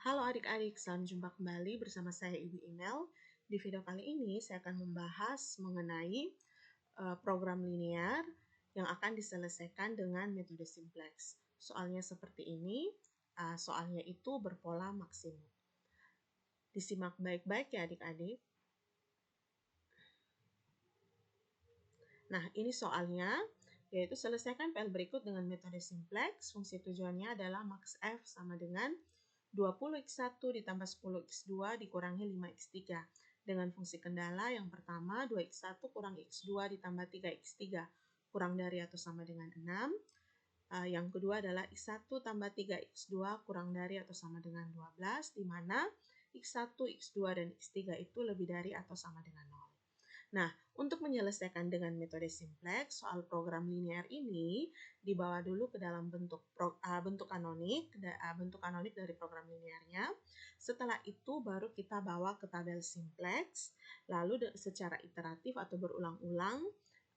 Halo adik-adik, salam jumpa kembali bersama saya Ibu Imel. Di video kali ini saya akan membahas mengenai program linear yang akan diselesaikan dengan metode simplex. Soalnya seperti ini, soalnya itu berpola maksimum. Disimak baik-baik ya adik-adik. Nah, ini soalnya, yaitu selesaikan PL berikut dengan metode simplex. Fungsi tujuannya adalah max F sama dengan 20x1 ditambah 10x2 dikurangi 5x3. Dengan fungsi kendala yang pertama 2x1 kurang x2 ditambah 3x3 kurang dari atau sama dengan 6. Yang kedua adalah x1 tambah 3x2 kurang dari atau sama dengan 12, di mana x1, x2, dan x3 itu lebih dari atau sama dengan 0. Nah, untuk menyelesaikan dengan metode simplex, soal program linear ini dibawa dulu ke dalam bentuk kanonik dari program linearnya. Setelah itu baru kita bawa ke tabel simplex, lalu secara iteratif atau berulang-ulang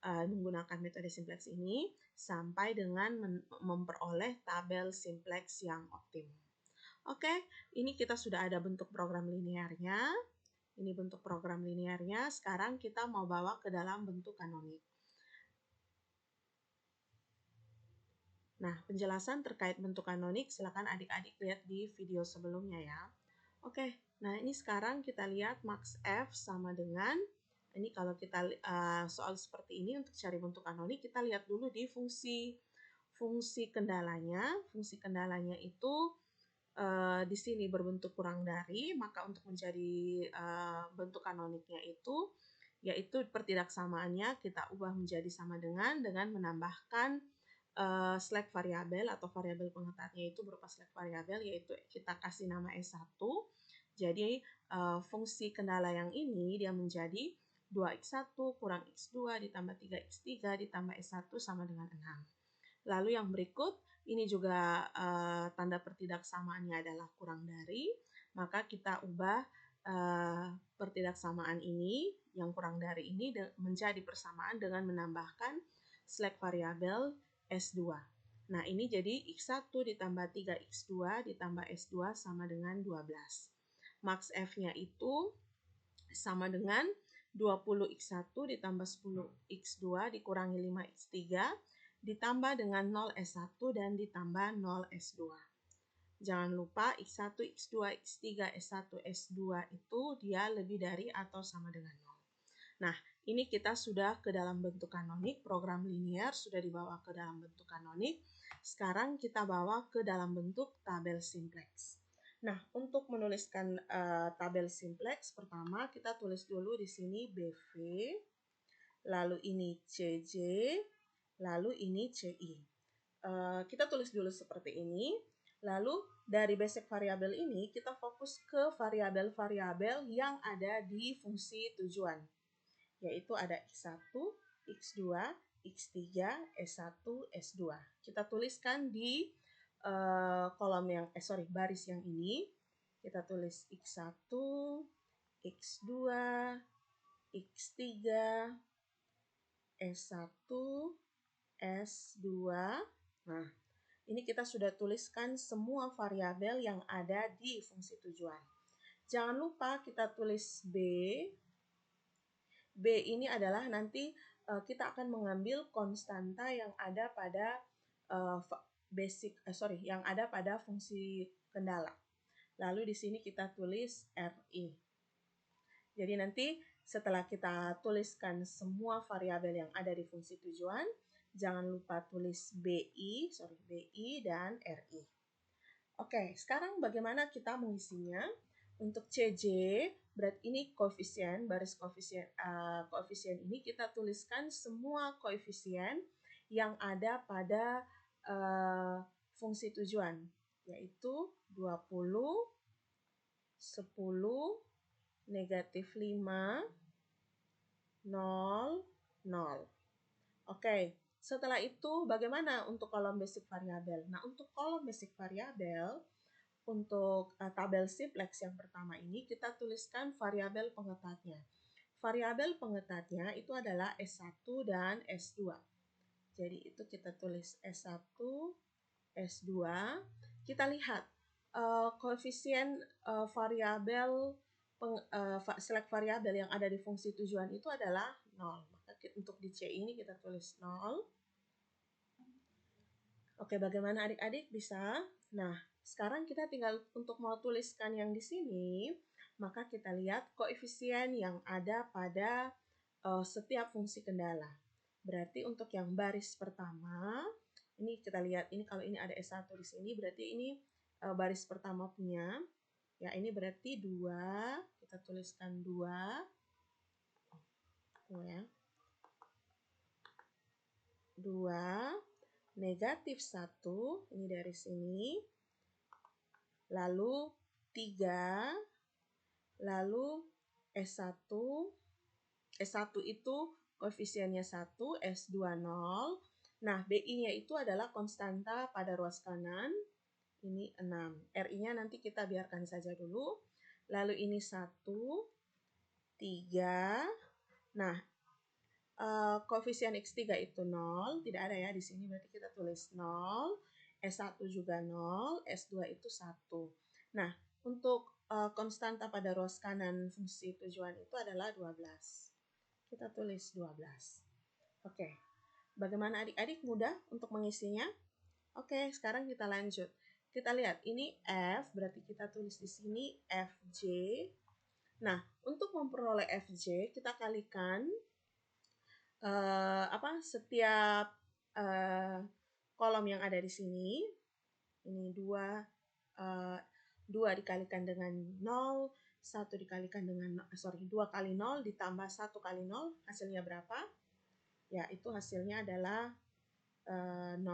menggunakan metode simplex ini sampai dengan memperoleh tabel simplex yang optimum. Oke, ini kita sudah ada bentuk program linearnya. Ini bentuk program linearnya. Sekarang kita mau bawa ke dalam bentuk kanonik. Nah, penjelasan terkait bentuk kanonik silakan adik-adik lihat di video sebelumnya ya. Oke, nah ini sekarang kita lihat max F sama dengan, ini kalau kita soal seperti ini untuk cari bentuk kanonik, kita lihat dulu di fungsi kendalanya. Fungsi kendalanya itu di sini berbentuk kurang dari, maka untuk menjadi bentuk kanoniknya itu, yaitu pertidaksamaannya kita ubah menjadi sama dengan menambahkan slack variabel atau variabel pengetatnya itu berupa slack variabel, yaitu kita kasih nama S1. Jadi fungsi kendala yang ini dia menjadi 2x1 kurang x2 ditambah 3x3 ditambah S1 sama dengan 6. Lalu yang berikut, ini juga tanda pertidaksamaannya adalah kurang dari, maka kita ubah pertidaksamaan ini, yang kurang dari ini menjadi persamaan dengan menambahkan slack variabel S2. Nah, ini jadi x1 ditambah 3x2 ditambah S2 sama dengan 12. Max F-nya itu sama dengan 20x1 ditambah 10x2 dikurangi 5x3 ditambah dengan 0 S1 dan ditambah 0 S2. Jangan lupa X1, X2, X3, S1, S2 itu dia lebih dari atau sama dengan 0. Nah, ini kita sudah ke dalam bentuk kanonik, program linear sudah dibawa ke dalam bentuk kanonik. Sekarang kita bawa ke dalam bentuk tabel simplex. Nah, untuk menuliskan tabel simplex, pertama kita tulis dulu di sini BV, lalu ini CJ, lalu ini CI. Kita tulis dulu seperti ini. Lalu dari basic variabel ini kita fokus ke variabel-variabel yang ada di fungsi tujuan. Yaitu ada X1, X2, X3, S1, S2. Kita tuliskan di baris yang ini. Kita tulis X1, X2, X3, S1, S2. Nah, ini kita sudah tuliskan semua variabel yang ada di fungsi tujuan. Jangan lupa kita tulis B. B ini adalah nanti kita akan mengambil konstanta yang ada pada yang ada pada fungsi kendala. Lalu di sini kita tulis RI. Jadi nanti setelah kita tuliskan semua variabel yang ada di fungsi tujuan, jangan lupa tulis BI dan RI. Oke, sekarang bagaimana kita mengisinya? Untuk CJ, berarti ini koefisien, baris koefisien ini kita tuliskan semua koefisien yang ada pada fungsi tujuan, yaitu 20, 10, negatif 5, 0, 0. Oke, setelah itu bagaimana untuk kolom basic variabel? Nah, untuk kolom basic variabel, untuk tabel simplex yang pertama ini, kita tuliskan variabel pengetatnya. Variabel pengetatnya itu adalah S1 dan S2. Jadi itu kita tulis S1, S2. Kita lihat koefisien variabel select variabel yang ada di fungsi tujuan itu adalah 0. Maka untuk di C ini kita tulis 0. Oke, bagaimana adik-adik bisa? Nah, sekarang kita tinggal untuk mau tuliskan yang di sini, maka kita lihat koefisien yang ada pada setiap fungsi kendala. Berarti untuk yang baris pertama, ini kita lihat, ini kalau ini ada S1 di sini, berarti ini baris pertama punya. Ya, ini berarti 2, kita tuliskan 2. Ya. 2, negatif 1, ini dari sini. Lalu 3, lalu S1. S1 itu koefisiennya 1, S2 0. Nah, BI-nya itu adalah konstanta pada ruas kanan. Ini 6. RI-nya nanti kita biarkan saja dulu. Lalu ini 1, 3. Nah, koefisien X3 itu 0. Tidak ada ya di sini, berarti kita tulis 0. S1 juga 0. S2 itu 1. Nah, untuk konstanta pada ruas kanan fungsi tujuan itu adalah 12. Kita tulis 12. Oke. Bagaimana adik-adik, mudah untuk mengisinya? Oke, sekarang kita lanjut. Kita lihat, ini F, berarti kita tulis di sini FJ. Nah, untuk memperoleh FJ, kita kalikan setiap kolom yang ada di sini. Ini 2 dikalikan dengan 0, 1 dikalikan dengan 2 kali 0 ditambah 1 kali 0, hasilnya berapa? Ya, itu hasilnya adalah 0.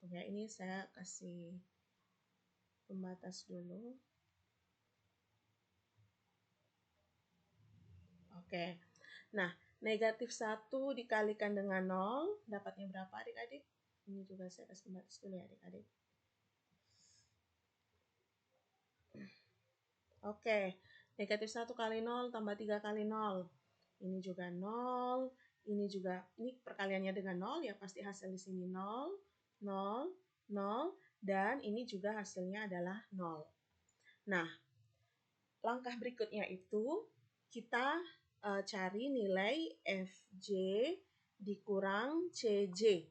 Ya, ini saya kasih pembatas dulu. Oke. Nah, negatif 1 dikalikan dengan 0, dapatnya berapa adik-adik? Ini juga saya kasih pembatas dulu ya adik-adik. Oke, negatif 1 kali 0 tambah 3 kali 0. Ini juga 0, ini juga, ini perkaliannya dengan 0, ya pasti hasil di sini 0, 0, 0, dan ini juga hasilnya adalah 0. Nah, langkah berikutnya itu kita cari nilai FJ dikurang CJ.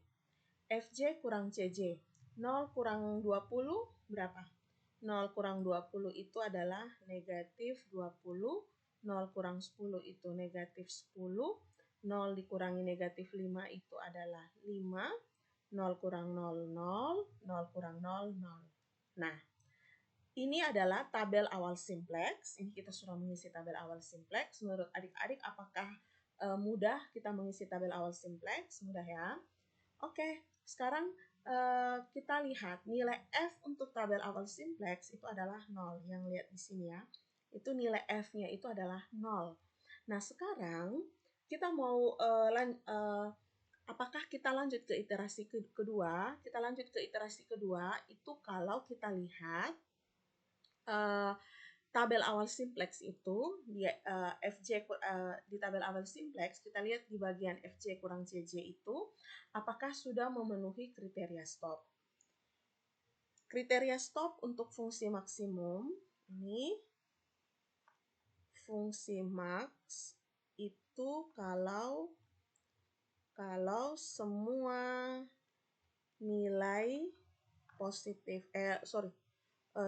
FJ kurang CJ. 0 kurang 20 berapa? 0 kurang 20 itu adalah negatif 20. 0 kurang 10 itu negatif 10. 0 dikurangi negatif 5 itu adalah 5. 0 kurang 0, 0. 0 kurang 0, 0. Nah, ini adalah tabel awal simplex. Ini kita sudah mengisi tabel awal simplex. Menurut adik-adik, apakah mudah kita mengisi tabel awal simplex? Mudah ya? Oke, sekarang kita lihat nilai F untuk tabel awal simplex itu adalah 0. Yang lihat di sini ya. Itu nilai F-nya itu adalah 0. Nah, sekarang kita mau apakah kita lanjut ke iterasi kedua? Kita lanjut ke iterasi kedua itu kalau kita lihat tabel awal simplex itu di FJ di tabel awal simplex kita lihat di bagian FJ kurang CJ itu apakah sudah memenuhi kriteria stop. Kriteria stop untuk fungsi maksimum ini fungsi max itu kalau semua nilai positif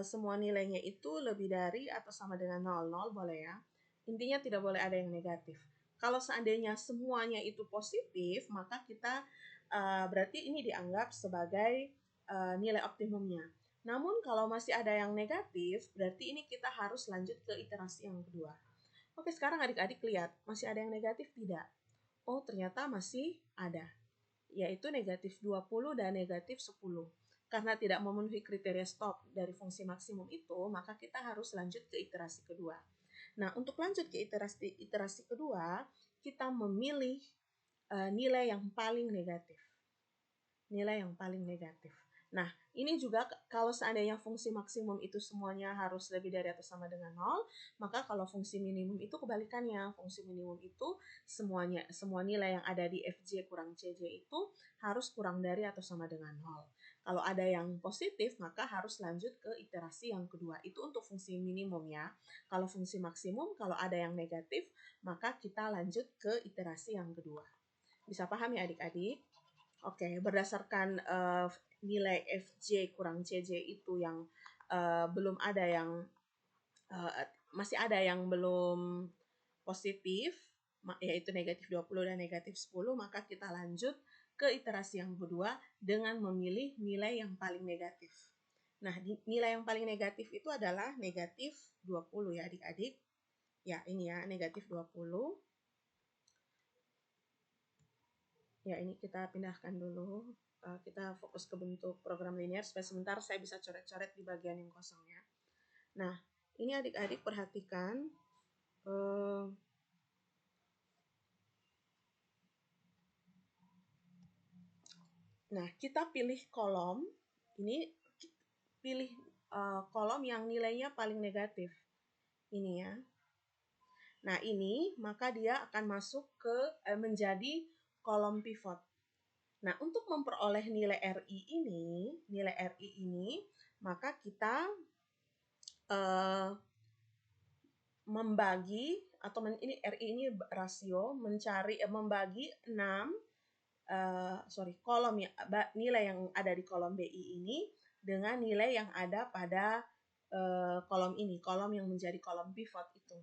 semua nilainya itu lebih dari atau sama dengan 0, 0 boleh ya. Intinya tidak boleh ada yang negatif. Kalau seandainya semuanya itu positif, maka kita berarti ini dianggap sebagai nilai optimumnya. Namun kalau masih ada yang negatif, berarti ini kita harus lanjut ke iterasi yang kedua. Oke, sekarang adik-adik lihat, masih ada yang negatif tidak? Oh, ternyata masih ada, yaitu negatif 20 dan negatif 10. Karena tidak memenuhi kriteria stop dari fungsi maksimum itu, maka kita harus lanjut ke iterasi kedua. Nah, untuk lanjut ke iterasi kedua, kita memilih nilai yang paling negatif. Nilai yang paling negatif. Nah, ini juga kalau seandainya fungsi maksimum itu semuanya harus lebih dari atau sama dengan 0, maka kalau fungsi minimum itu kebalikannya. Fungsi minimum itu semua nilai yang ada di FJ kurang CJ itu harus kurang dari atau sama dengan 0. Kalau ada yang positif, maka harus lanjut ke iterasi yang kedua. Itu untuk fungsi minimum ya. Kalau fungsi maksimum, kalau ada yang negatif, maka kita lanjut ke iterasi yang kedua. Bisa paham ya adik-adik? Oke, berdasarkan nilai Fj kurang Cj itu yang belum ada yang masih ada yang belum positif, yaitu negatif 20 dan negatif 10, maka kita lanjut ke iterasi yang kedua dengan memilih nilai yang paling negatif. Nah, nilai yang paling negatif itu adalah negatif 20 ya adik-adik. Ya, ini ya, negatif 20. Ya, ini kita pindahkan dulu. Kita fokus ke bentuk program linear supaya sebentar saya bisa coret-coret di bagian yang kosongnya. Nah, ini adik-adik perhatikan. Nah, kita pilih kolom. Ini pilih kolom yang nilainya paling negatif. Ini ya. Nah, ini maka dia akan masuk ke menjadi kolom pivot. Nah, untuk memperoleh nilai RI ini, maka kita membagi atau ini RI ini rasio membagi 6 kolom ya, nilai yang ada di kolom BI ini dengan nilai yang ada pada kolom ini, kolom yang menjadi kolom pivot itu.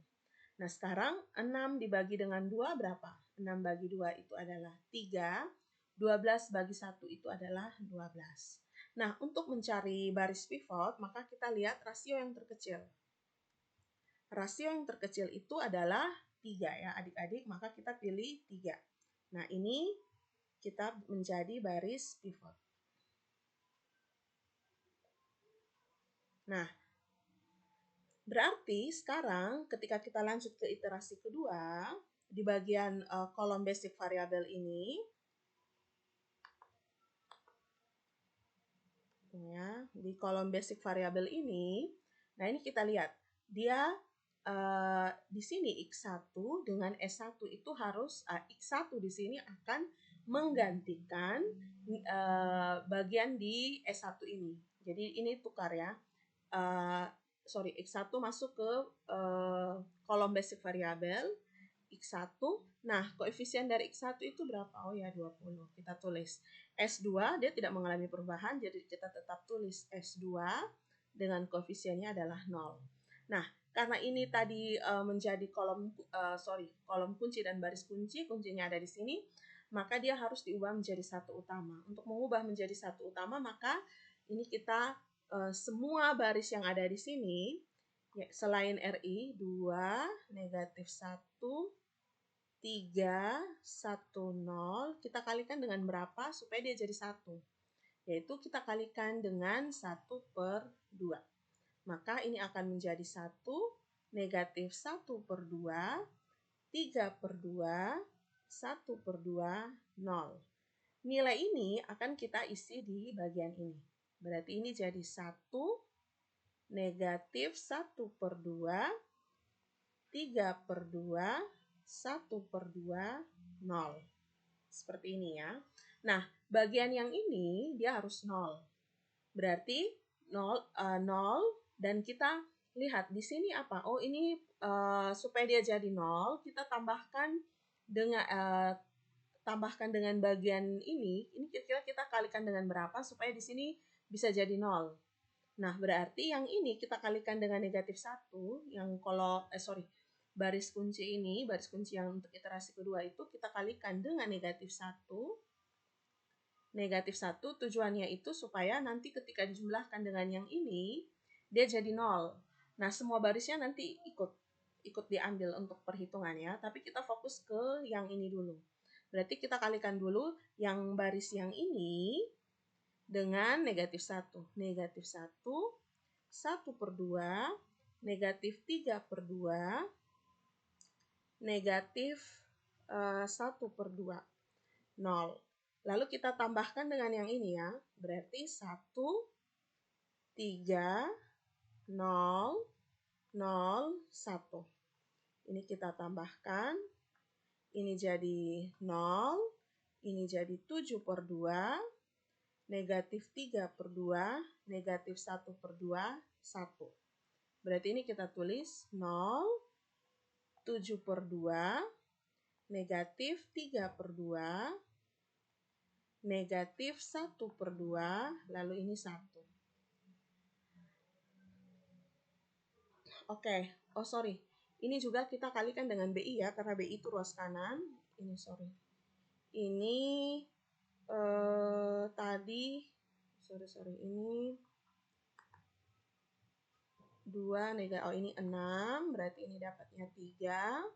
Nah, sekarang 6 dibagi dengan 2 berapa? 6 bagi 2 itu adalah 3, 12 bagi 1 itu adalah 12. Nah, untuk mencari baris pivot, maka kita lihat rasio yang terkecil. Rasio yang terkecil itu adalah 3 ya adik-adik, maka kita pilih 3. Nah, ini kita menjadi baris pivot. Nah, berarti sekarang ketika kita lanjut ke iterasi kedua, di bagian kolom basic variable ini, ya, di kolom basic variable ini, nah ini kita lihat, dia di sini X1 dengan S1 itu harus, X1 di sini akan menggantikan bagian di S1 ini. Jadi ini tukar ya. X1 masuk ke kolom basic variable X1. Nah, koefisien dari X1 itu berapa? Oh ya, 20. Kita tulis. S2 dia tidak mengalami perubahan, jadi kita tetap tulis S2 dengan koefisiennya adalah 0. Nah, karena ini tadi menjadi kolom kunci dan baris kunci, kuncinya ada di sini, maka dia harus diubah menjadi satu utama. Untuk mengubah menjadi satu utama, maka ini kita semua baris yang ada di sini, ya, selain RI, 2, negatif 1, 3, 1, 0, kita kalikan dengan berapa supaya dia jadi 1? Yaitu kita kalikan dengan 1/2. Maka ini akan menjadi 1, negatif 1/2, 3/2, 1/2, 0. Nilai ini akan kita isi di bagian ini. Berarti ini jadi 1, negatif 1/2, 3/2, 1/2, 0. Seperti ini ya. Nah, bagian yang ini dia harus 0. Berarti 0 dan kita lihat di sini apa? Oh, ini supaya dia jadi 0, kita tambahkan dengan bagian ini kira-kira kita kalikan dengan berapa supaya di sini bisa jadi 0. Nah, berarti yang ini kita kalikan dengan negatif 1, yang baris kunci ini, baris kunci yang untuk iterasi kedua itu kita kalikan dengan negatif 1. Negatif 1 tujuannya itu supaya nanti ketika dijumlahkan dengan yang ini, dia jadi 0. Nah, semua barisnya nanti ikut diambil untuk perhitungan ya, tapi kita fokus ke yang ini dulu. Berarti kita kalikan dulu yang baris yang ini dengan negatif 1. Negatif 1, 1/2, negatif 3/2, negatif 1/2, 0. Lalu kita tambahkan dengan yang ini ya, berarti 1, 3, 0, 0, 1. Ini kita tambahkan, ini jadi 0, ini jadi 7/2, negatif 3/2, negatif 1/2, 1. Berarti ini kita tulis 0, 7/2, negatif 3/2, negatif 1/2, lalu ini 1. Oke, oh sorry. Ini juga kita kalikan dengan BI ya, karena BI itu ruas kanan. Ini sorry. Ini tadi, ini 2 negatif, oh ini 6, berarti ini dapatnya 3.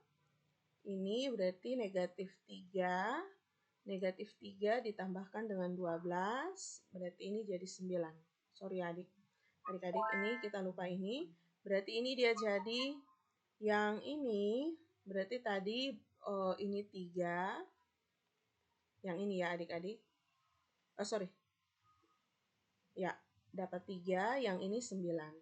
Ini berarti negatif 3. Negatif 3 ditambahkan dengan 12, berarti ini jadi 9. Sorry adik-adik, ini kita lupa ini. Berarti ini dia jadi yang ini, berarti tadi ini 3. Yang ini ya adik-adik. Oh sorry. Ya, dapat 3, yang ini 9.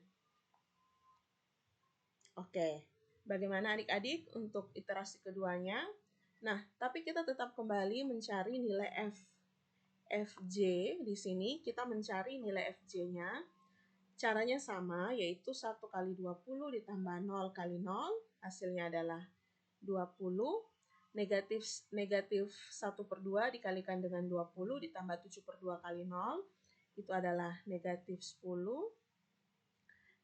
Oke, bagaimana adik-adik untuk iterasi keduanya? Nah, tapi kita tetap kembali mencari nilai Fj. Di sini kita mencari nilai Fj-nya. Caranya sama, yaitu 1 kali 20 ditambah 0 kali 0, hasilnya adalah 20. Negatif 1/2 dikalikan dengan 20 ditambah 7/2 kali 0, itu adalah negatif 10.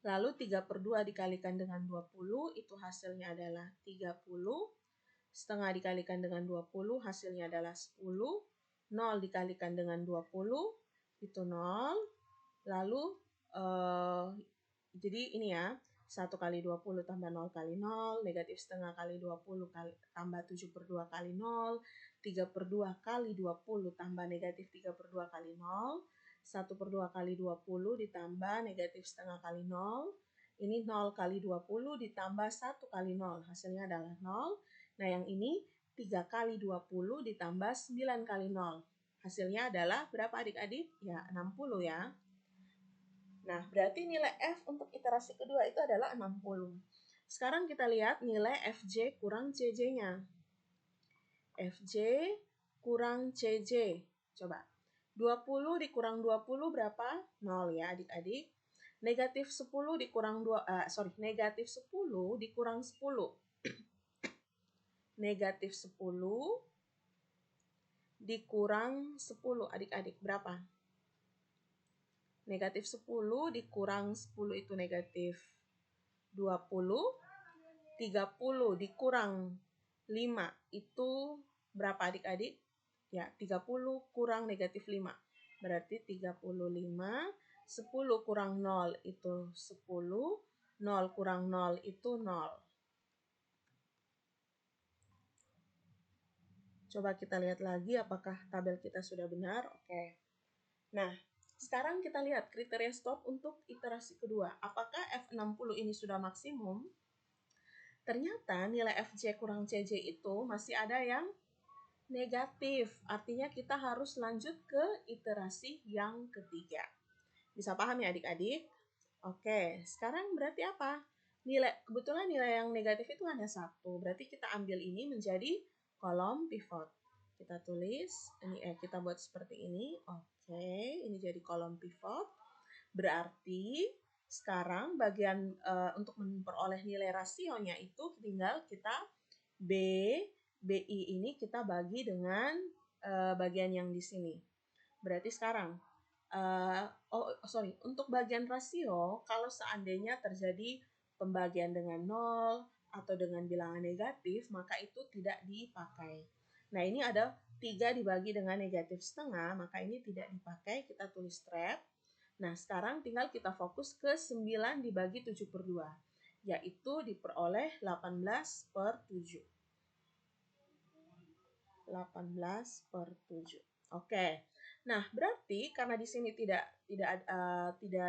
Lalu 3/2 dikalikan dengan 20, itu hasilnya adalah 30. Setengah dikalikan dengan 20, hasilnya adalah 10. 0 dikalikan dengan 20, itu 0. Lalu, jadi ini ya, 1 kali 20 tambah 0 kali 0, negatif setengah kali 20 tambah 7/2 kali 0, 3/2 kali 20 tambah negatif 3/2 kali 0, 1/2 kali 20 ditambah negatif setengah kali 0, ini 0 kali 20 ditambah 1 kali 0, hasilnya adalah 0. Nah yang ini 3 kali 20 ditambah 9 kali 0, hasilnya adalah berapa adik-adik? Ya 60 ya. Nah, berarti nilai F untuk iterasi kedua itu adalah 60. Sekarang kita lihat nilai Fj kurang Cj-nya. Fj kurang Cj. Coba. 20 dikurang 20 berapa? 0 ya adik-adik. Negatif 10 dikurang negatif 10 dikurang 10. Negatif 10 dikurang 10 adik-adik berapa? Negatif 10 dikurang 10 itu negatif 20. 30 dikurang 5 itu berapa adik-adik? Ya, 30 kurang negatif 5. Berarti 35. 10 kurang 0 itu 10. 0 kurang 0 itu 0. Coba kita lihat lagi apakah tabel kita sudah benar. Oke. Nah, sekarang kita lihat kriteria stop untuk iterasi kedua. Apakah F60 ini sudah maksimum? Ternyata nilai Fj kurang Cj itu masih ada yang negatif. Artinya kita harus lanjut ke iterasi yang ketiga. Bisa paham ya adik-adik? Oke, sekarang berarti apa? Kebetulan nilai yang negatif itu hanya 1. Berarti kita ambil ini menjadi kolom pivot. Kita tulis, kita buat seperti ini. Oke, ini jadi kolom pivot. Berarti sekarang bagian untuk memperoleh nilai rasionya itu tinggal kita BI ini kita bagi dengan bagian yang di sini. Berarti sekarang, untuk bagian rasio, kalau seandainya terjadi pembagian dengan 0 atau dengan bilangan negatif, maka itu tidak dipakai. Nah, ini ada 3 dibagi dengan negatif setengah, maka ini tidak dipakai, kita tulis trap. Nah, sekarang tinggal kita fokus ke 9 dibagi 7/2, yaitu diperoleh 18/7. 18/7. Oke. Nah, berarti karena di sini tidak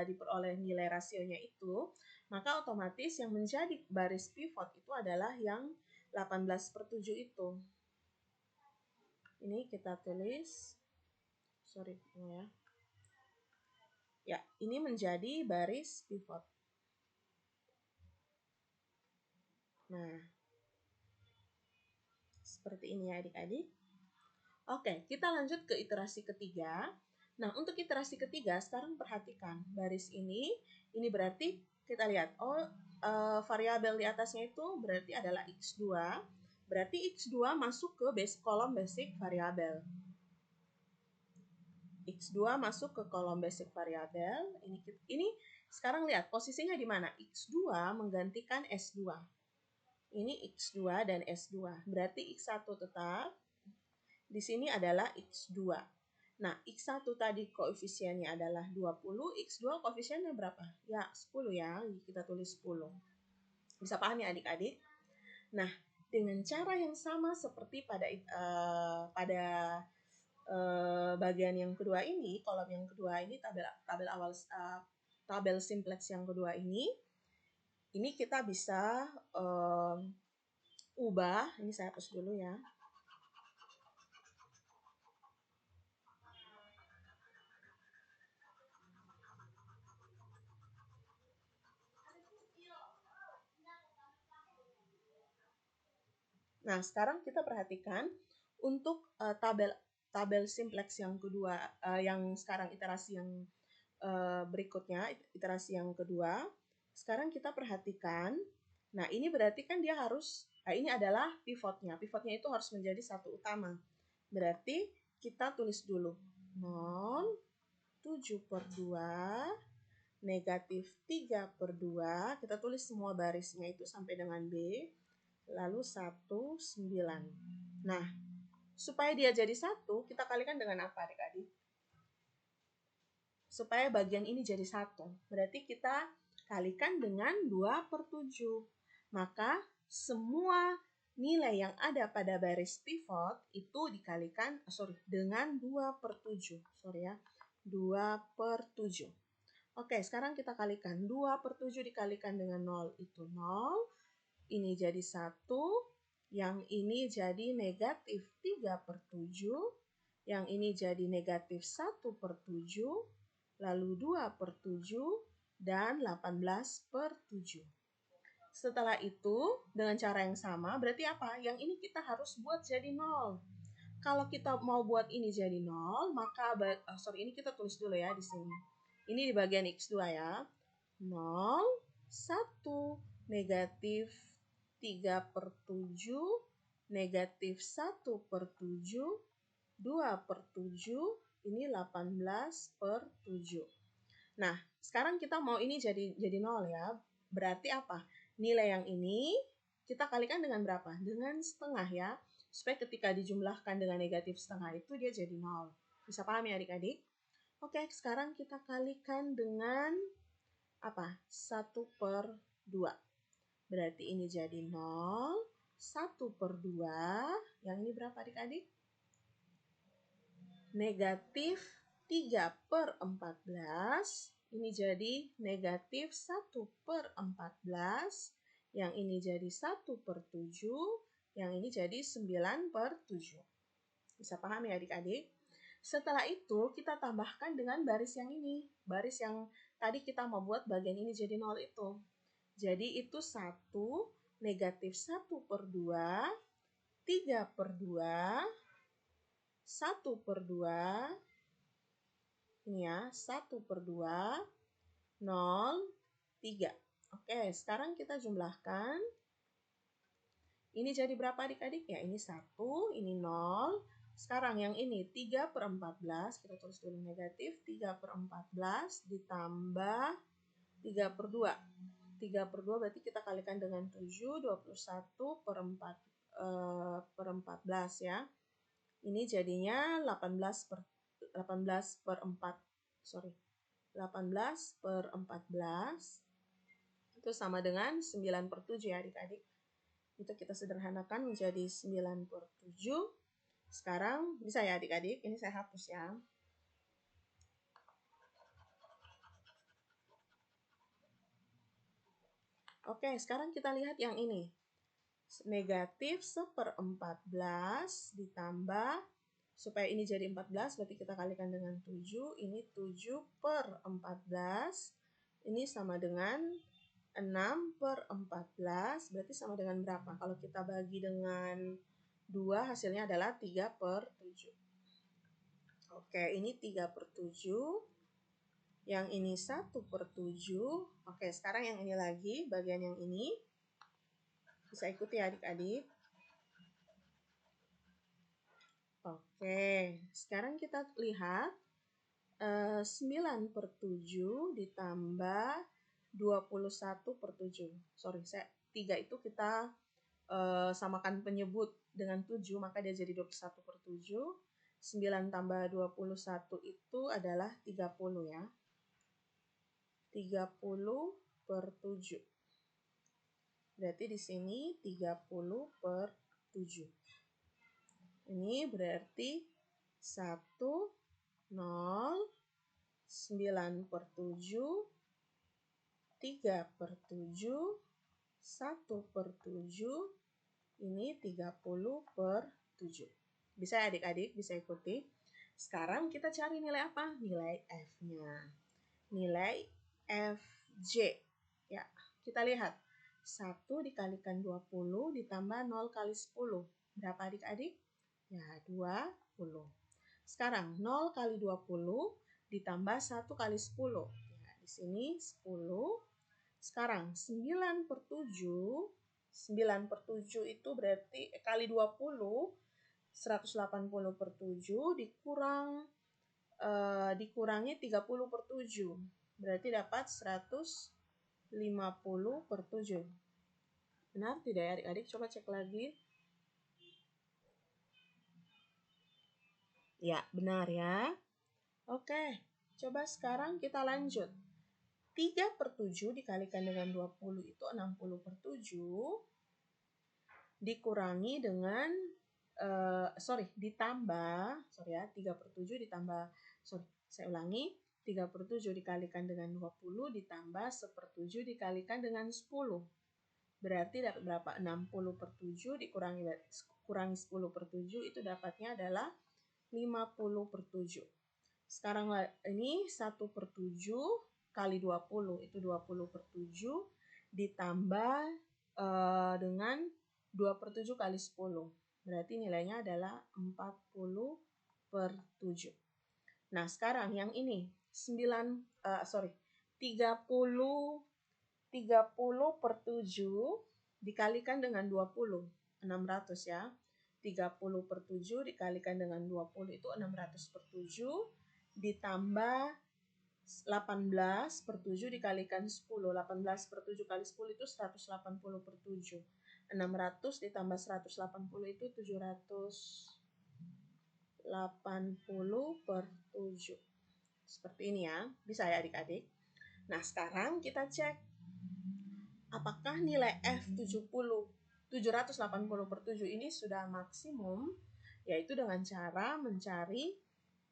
diperoleh nilai rasionya itu, maka otomatis yang menjadi baris pivot itu adalah yang 18/7 itu. Ini kita tulis, ya. Ya, ini menjadi baris pivot. Nah, seperti ini ya adik-adik. Oke, kita lanjut ke iterasi ketiga. Nah, untuk iterasi ketiga, sekarang perhatikan baris ini berarti kita lihat, variabel di atasnya itu berarti adalah X2, berarti X2 masuk ke kolom basic variabel. X2 masuk ke kolom basic variabel. Ini sekarang lihat posisinya di mana? X2 menggantikan S2. Ini X2 dan S2. Berarti X1 tetap. Di sini adalah X2. Nah, X1 tadi koefisiennya adalah 20, X2 koefisiennya berapa? Ya, 10 ya. Kita tulis 10. Bisa paham ya adik-adik? Nah, dengan cara yang sama seperti pada bagian yang kedua ini, kolom yang kedua ini, tabel simplex yang kedua ini kita bisa ubah. Ini saya hapus dulu ya. Nah, sekarang kita perhatikan untuk tabel simplex yang kedua, yang sekarang iterasi yang berikutnya, iterasi yang kedua. Sekarang kita perhatikan, nah ini berarti kan dia harus, ini adalah pivotnya. Pivotnya itu harus menjadi satu utama. Berarti kita tulis dulu 0, 7/2, negatif 3/2. Kita tulis semua barisnya itu sampai dengan B. Lalu 1, 9. Nah, supaya dia jadi 1, kita kalikan dengan apa adik-adik? Supaya bagian ini jadi 1. Berarti kita kalikan dengan 2/7. Maka semua nilai yang ada pada baris pivot itu dikalikan, dengan 2/7. 2/7. Oke, sekarang kita kalikan. 2/7 dikalikan dengan 0 itu 0. Ini jadi 1, yang ini jadi negatif 3/7, yang ini jadi negatif 1/7, lalu 2/7, dan 18/7. Setelah itu, dengan cara yang sama, berarti apa? Yang ini kita harus buat jadi 0. Kalau kita mau buat ini jadi 0, maka, ini kita tulis dulu ya di sini. Ini di bagian X2 ya. 0, 1, negatif 3/7, negatif 1/7, 2/7, ini 18/7. Nah, sekarang kita mau ini jadi 0 ya. Berarti apa? Nilai yang ini kita kalikan dengan berapa? Dengan setengah ya. Supaya ketika dijumlahkan dengan negatif setengah itu dia jadi 0. Bisa paham ya adik-adik? Oke, sekarang kita kalikan dengan apa? 1/2. Berarti ini jadi 0, 1/2. Yang ini berapa adik-adik? Negatif 3/14. Ini jadi negatif 1/14. Yang ini jadi 1/7. Yang ini jadi 9/7. Bisa paham ya adik-adik? Setelah itu kita tambahkan dengan baris yang ini. Baris yang tadi kita mau buat bagian ini jadi 0 itu. Jadi itu 1, negatif 1/2, 3/2, 1/2, ini ya, 1/2, 0, 3. Oke, sekarang kita jumlahkan. Ini jadi berapa adik-adik? Ya, ini 1, ini 0. Sekarang yang ini 3/14, kita tulis dulu negatif, 3/14 ditambah 3/2. 3/2 berarti kita kalikan dengan 7, 21/14 ya. Ini jadinya 18/14. Itu sama dengan 9/7 ya adik-adik. Itu kita sederhanakan menjadi 9/7. Sekarang bisa ya adik-adik, ini saya hapus ya. Oke, sekarang kita lihat yang ini. Negatif 1/14 ditambah, supaya ini jadi 14, berarti kita kalikan dengan 7. Ini 7/14. Ini sama dengan 6/14. Berarti sama dengan berapa? Kalau kita bagi dengan 2, hasilnya adalah 3/7. Oke, ini 3/7. Yang ini 1/7. Oke, sekarang yang ini lagi, bagian yang ini. Bisa ikuti adik-adik. Oke, sekarang kita lihat 9/7 ditambah 21/7. Sorry, 3 itu kita samakan penyebut dengan 7, maka dia jadi 21/7. 9 tambah 21 itu adalah 30 ya. 30/7. Berarti di sini 30/7. Ini berarti 1, 0, 9/7, 3/7, 1/7, ini 30/7. Bisa ya adik-adik, bisa ikuti. Sekarang kita cari nilai apa? Nilai F-nya. Nilai FJ. Ya, kita lihat. 1 dikalikan 20 ditambah 0 kali 10. Berapa adik-adik? Ya, 20. Sekarang 0 kali 20 ditambah 1 kali 10. Ya, di sini 10. Sekarang 9/7. 9/7 itu berarti kali 20, 180/7 dikurangi 30/7. Berarti dapat 150/7. Benar tidak ya adik-adik? Coba cek lagi. Ya, benar ya. Oke, coba sekarang kita lanjut. 3/7 dikalikan dengan 20 itu 60/7. Dikurangi dengan, ditambah, 3/7 ditambah, saya ulangi. 3/7 dikalikan dengan 20 ditambah 1/7 dikalikan dengan 10. Berarti dapat berapa? 60/7 kurangi 10/7 itu dapatnya adalah 50/7. Sekarang ini 1/7 kali 20 itu 20/7 ditambah dengan 2/7 kali 10. Berarti nilainya adalah 40/7. Nah, sekarang yang ini 30/7 dikalikan dengan 20, 600 ya. 30/7 dikalikan dengan 20 itu 600/7 ditambah 18/7 dikalikan 10. 18/7 kali 10 itu 180/7. 600 ditambah 180 itu 780/7. Seperti ini ya. Bisa ya adik-adik? Nah, sekarang kita cek apakah nilai F 780/7 ini sudah maksimum, yaitu dengan cara mencari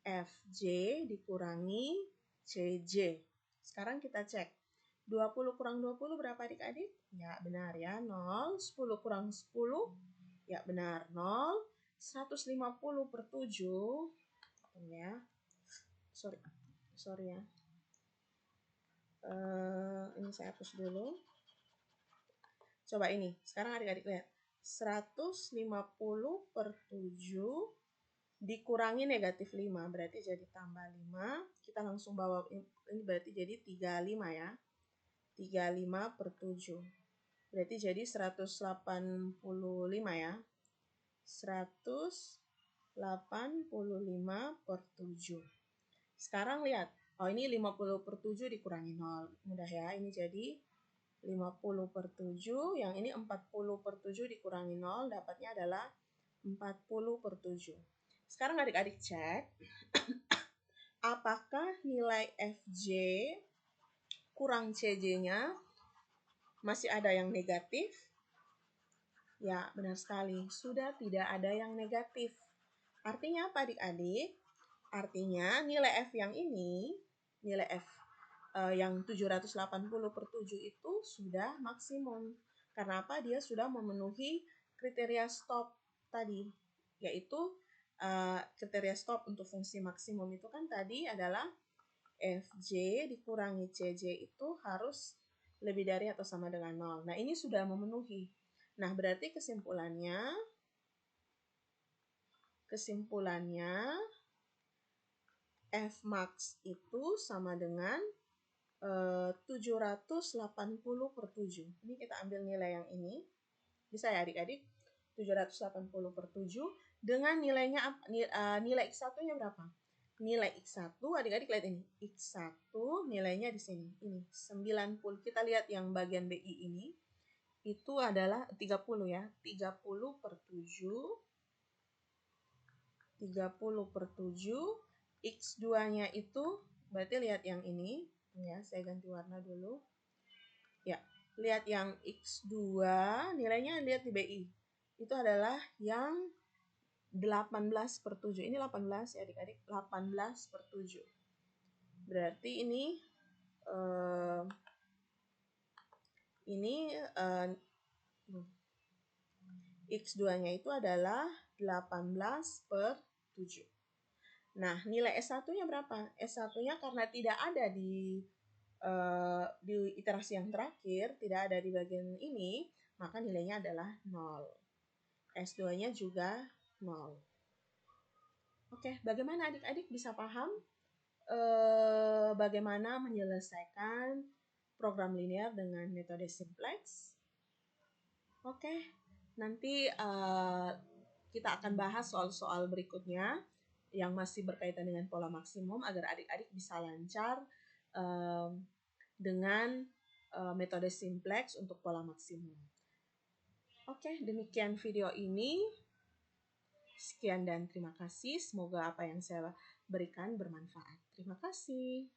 FJ dikurangi CJ. Sekarang kita cek. 20 kurang 20 berapa adik-adik? Ya, benar ya. 0. 10 kurang 10. Ya, benar. 0. 150/7. Ya. Sorry ya. Ini saya hapus dulu. Coba ini. Sekarang adik-adik lihat. 150/7 dikurangi negatif 5. Berarti jadi tambah 5. Kita langsung bawa ini berarti jadi 35 ya. 35/7. Berarti jadi 185 ya. 185/7. Sekarang lihat. Oh, ini 50/7 dikurangi 0. Mudah ya. Ini jadi 50/7. Yang ini 40/7 dikurangi 0. Dapatnya adalah 40/7. Sekarang adik-adik cek. Apakah nilai FJ kurang CJ-nya masih ada yang negatif? Ya, benar sekali. Sudah tidak ada yang negatif. Artinya apa adik-adik? Artinya nilai F yang ini, nilai F yang 780/7 itu sudah maksimum. Karena apa? Dia sudah memenuhi kriteria stop tadi. Yaitu kriteria stop untuk fungsi maksimum itu kan tadi adalah FJ dikurangi CJ itu harus lebih dari atau sama dengan 0. Nah, ini sudah memenuhi. Nah, berarti kesimpulannya Fmax itu sama dengan 780/7. Ini kita ambil nilai yang ini. Bisa ya adik-adik? 780/7 dengan nilainya nilai X1-nya berapa? Nilai X1, adik-adik lihat ini. X1 nilainya di sini. Ini 90. Kita lihat yang bagian BI ini. Itu adalah 30 ya. 30/7. 30/7. X2-nya itu berarti lihat yang ini. Ya, saya ganti warna dulu. Ya, lihat yang X2, nilainya lihat di BI. Itu adalah yang 18/7. Ini 18 ya adik-adik, 18/7. Berarti ini X2-nya itu adalah 18/7. Nah, nilai S1-nya berapa? S1-nya karena tidak ada di iterasi yang terakhir, tidak ada di bagian ini, maka nilainya adalah 0. S2-nya juga 0. Oke, bagaimana adik-adik bisa paham bagaimana menyelesaikan program linear dengan metode simplex? Oke, nanti kita akan bahas soal-soal berikutnya yang masih berkaitan dengan pola maksimum agar adik-adik bisa lancar dengan metode simplex untuk pola maksimum. Oke, demikian video ini. Sekian dan terima kasih. Semoga apa yang saya berikan bermanfaat. Terima kasih.